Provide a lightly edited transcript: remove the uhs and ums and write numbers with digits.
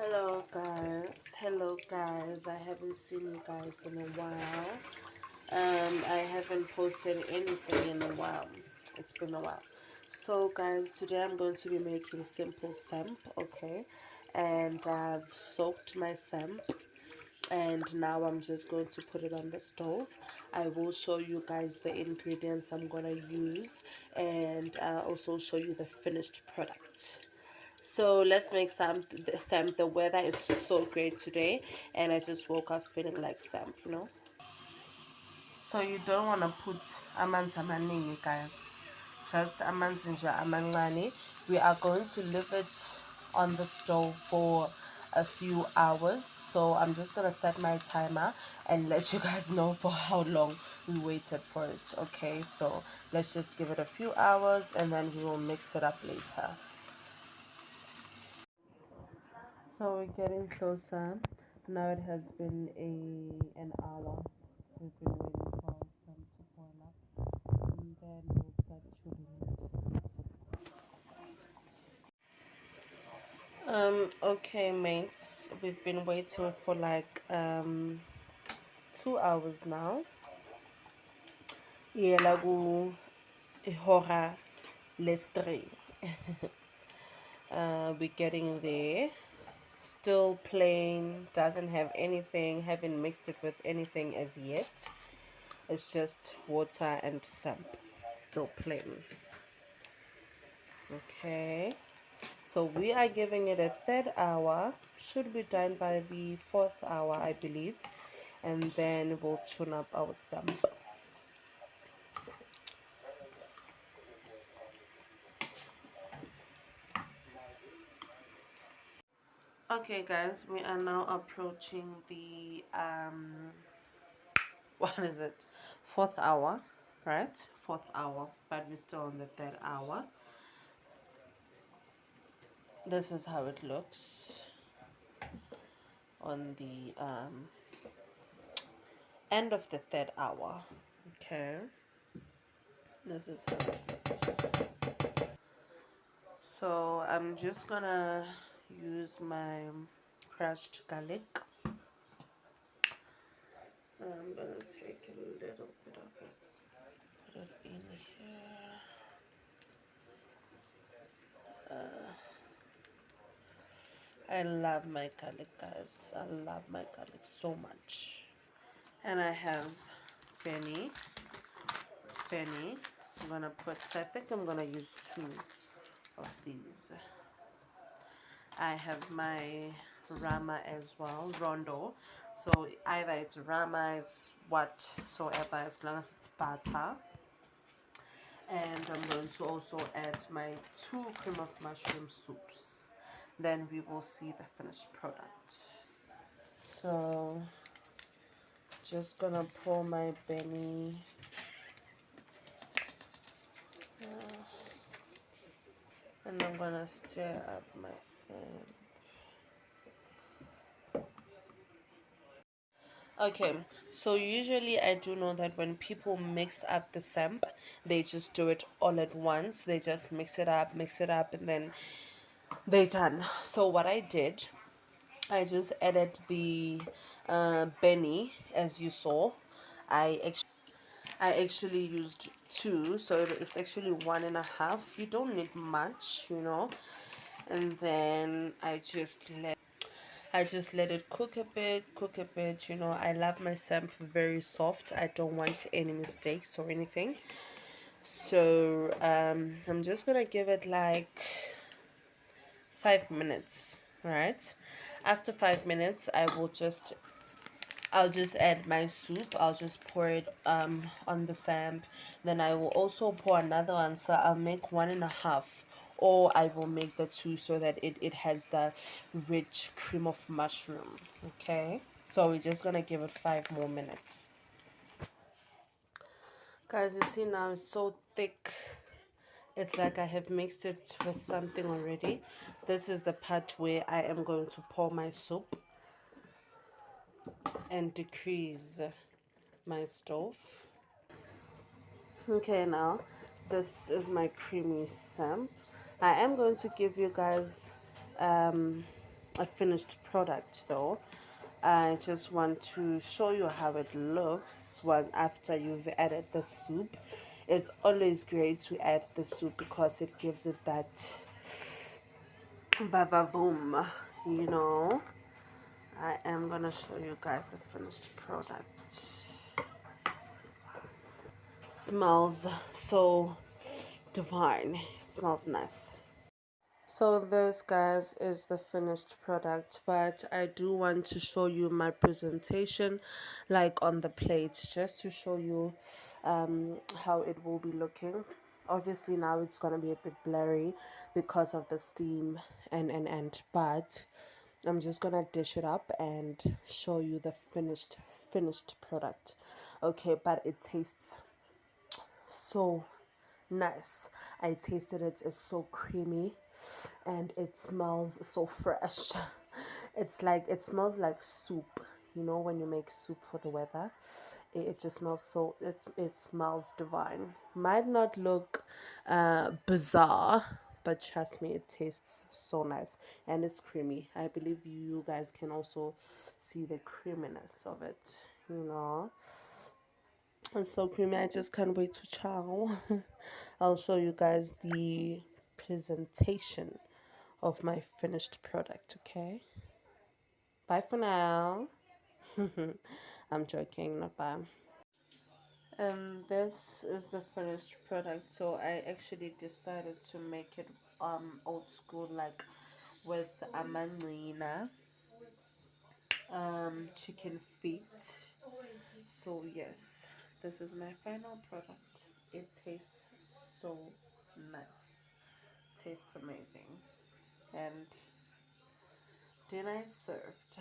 Hello guys, I haven't seen you guys in a while. I haven't posted anything in a while. It's been a while. So guys, today I'm going to be making simple samp. Okay, and I've soaked my samp, and now I'm just going to put it on the stove. I will show you guys the ingredients I'm gonna use, and also show you the finished product. So let's make samp. The weather is so great today, and I just woke up feeling like samp. So you don't want to put amanzi amaningi, guys. Just amanzi nje amancane. We are going to leave it on the stove for a few hours. So I'm just gonna set my timer and let you guys know for how long we waited for it. Okay, so let's just give it a few hours and then we will mix it up later. So we're getting closer. Now it has been an hour. We've been waiting for our sun to boil up, and then we'll start shooting it. Okay, mates. We've been waiting for like 2 hours now. Yeah, lagu ihora lestri. We're getting there. Still plain, doesn't have anything, haven't mixed it with anything as yet. It's just water and samp, still plain. Okay, so we are giving it a third hour, should be done by the fourth hour, I believe, and then we'll tune up our samp. Okay guys, we are now approaching the what is it, fourth hour, right? Fourth hour, but we're still on the third hour. This is how it looks on the end of the third hour. Okay, this is how it looks. So I'm just gonna use my crushed garlic. I'm gonna take a little bit of it, put it in here. I love my garlic, guys. I love my garlic so much. And I have Benny. I'm gonna put, I think I'm gonna use 2 of these. I have my Rama as well, Rondo. So either it's Rama, is whatsoever, as long as it's butter. And I'm going to also add my 2 cream of mushroom soups. Then we will see the finished product. So just gonna pour my Benny. And I'm gonna stir up my samp. Okay, so usually I do know that when people mix up the samp, they just do it all at once. They just mix it up, and then they're done. So what I did, I just added the Benny, as you saw. I actually used 2, so it's actually 1.5. You don't need much. And then I just let it cook a bit. I love my samp very soft. I don't want any mistakes or anything. So I'm just gonna give it like 5 minutes, right? After 5 minutes, I'll just add my soup. I'll just pour it on the samp. Then I will also pour another one, so I'll make 1.5, or I will make the 2 so that it has the rich cream of mushroom. Okay, so we're just gonna give it 5 more minutes. Guys, you see now it's so thick. It's like I have mixed it with something already. This is the part where I am going to pour my soup and decrease my stove. Okay, now this is my creamy samp. I am going to give you guys a a finished product though. I just want to show you how it looks when after you've added the soup. It's always great to add the soup because it gives it that vavavoom, you know. I am gonna show you guys a finished product. Smells so divine. Smells nice. So this, guys, is the finished product, but I do want to show you my presentation like on the plate, just to show you how it will be looking. Obviously now it's gonna be a bit blurry because of the steam and but I'm just gonna dish it up and show you the finished product. Okay, but it tastes so nice. I tasted it. It's so creamy and it smells so fresh. It's like, it smells like soup, you know, when you make soup for the weather. It just smells so, it smells divine. Might not look bizarre, but trust me, it tastes so nice and it's creamy. I believe you guys can also see the creaminess of it, you know. It's so creamy. I just can't wait to chow. I'll show you guys the presentation of my finished product, okay? Bye for now. I'm joking, not bad. This is the finished product. So I actually decided to make it old school, like with amanina, chicken feet. So yes, this is my final product. It tastes so nice. Tastes amazing. And dinner is served.